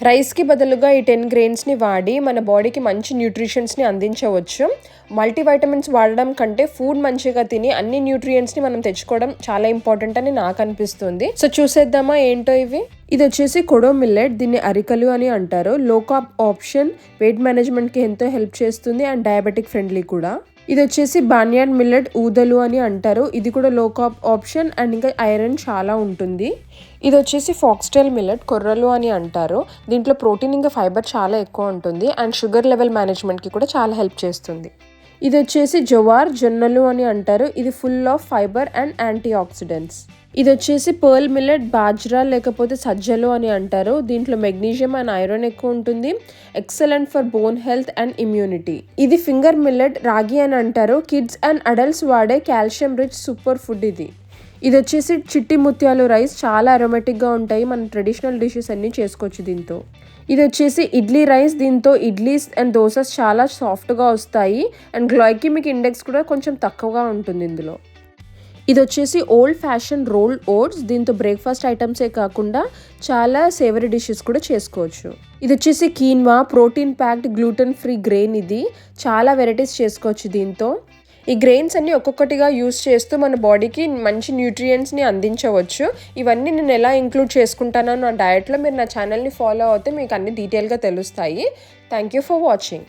రైస్‌కి బదులుగా ఈ 10 గ్రెయిన్స్‌ని వాడి మన బాడీకి మంచి న్యూట్రిషన్స్‌ని అందించవచ్చు. మల్టీవైటమిన్స్ వాడడం కంటే ఫుడ్ మంచిగా తిని అన్ని న్యూట్రియంట్స్‌ని మనం తెచ్చుకోవడం చాలా ఇంపార్టెంట్ అని నాకనిపిస్తుంది. సో చూసేద్దామా ఏంటో ఇవి? ఇదొచ్చేసి కొడో మిల్లెట్. దీన్ని అరికలు అని అంటారు. లో కార్బ్ ఆప్షన్, వెయిట్ మేనేజ్‌మెంట్‌కి ఎంతో హెల్ప్ చేస్తుంది అండ్ డయాబెటిక్ ఫ్రెండ్లీ కూడా. ఇదొచ్చేసి బార్న్యార్డ్ మిల్లెట్ ఊదలు అని అంటారు. ఇది కూడా లో కార్బ్ ఆప్షన్ అండ్ ఇంకా ఐరన్ చాలా ఉంటుంది. ఇదొచ్చేసి ఫాక్స్టైల్ మిల్లెట్ కొర్రలు అని అంటారు. దీంట్లో ప్రోటీన్ ఇంకా ఫైబర్ చాలా ఎక్కువ ఉంటుంది అండ్ షుగర్ లెవెల్ మేనేజ్మెంట్‌కి కూడా చాలా హెల్ప్ చేస్తుంది. ఇదొచ్చేసి జవార్ జొన్నలు అని అంటారు. ఇది full of fibre and antioxidants. ఇదొచ్చేసి పర్ల్ మిల్లెట్ బాజ్రా లేకపోతే సజ్జలు అని అంటారు. దీంట్లో మెగ్నీషియం అండ్ ఐరన్ ఎక్కువ ఉంటుంది. Excellent for bone health and immunity. ఇది ఫింగర్ మిల్లెట్ రాగి అని అంటారు. కిడ్స్ అండ్ అడల్ట్స్ వాడే కాల్షియం రిచ్ సూపర్ ఫుడ్ ఇది. ఇదొచ్చేసి చిట్టి ముత్యాలు రైస్. చాలా అరోమాటిక్గా ఉంటాయి. మన ట్రెడిషనల్ డిషెస్ అన్నీ చేసుకోవచ్చు దీంతో. ఇదొచ్చేసి ఇడ్లీ రైస్. దీంతో ఇడ్లీస్ అండ్ దోసెస్ చాలా సాఫ్ట్గా వస్తాయి అండ్ గ్లైకెమిక్ ఇండెక్స్ కూడా కొంచెం తక్కువగా ఉంటుంది ఇందులో. ఇదొచ్చేసి ఓల్డ్ ఫ్యాషన్ రోల్డ్ ఓట్స్. దీంతో బ్రేక్ఫాస్ట్ ఐటమ్సే కాకుండా చాలా సేవరీ డిషెస్ కూడా చేసుకోవచ్చు. ఇదొచ్చేసి quinoa, protein packed gluten free grain. ఇది చాలా వెరైటీస్ చేసుకోవచ్చు దీంతో. ఈ గ్రెయిన్స్ అన్ని ఒక్కొక్కటిగా యూస్ చేస్తూ మన బాడీకి మంచి న్యూట్రియంట్స్ని అందించవచ్చు. ఇవన్నీ నేను ఎలా ఇంక్లూడ్ చేసుకుంటానో నా డయట్లో మీరు నా ఛానల్ని ఫాలో అవుతే మీకు అన్ని డీటెయిల్గా తెలుస్తాయి. Thank you for watching.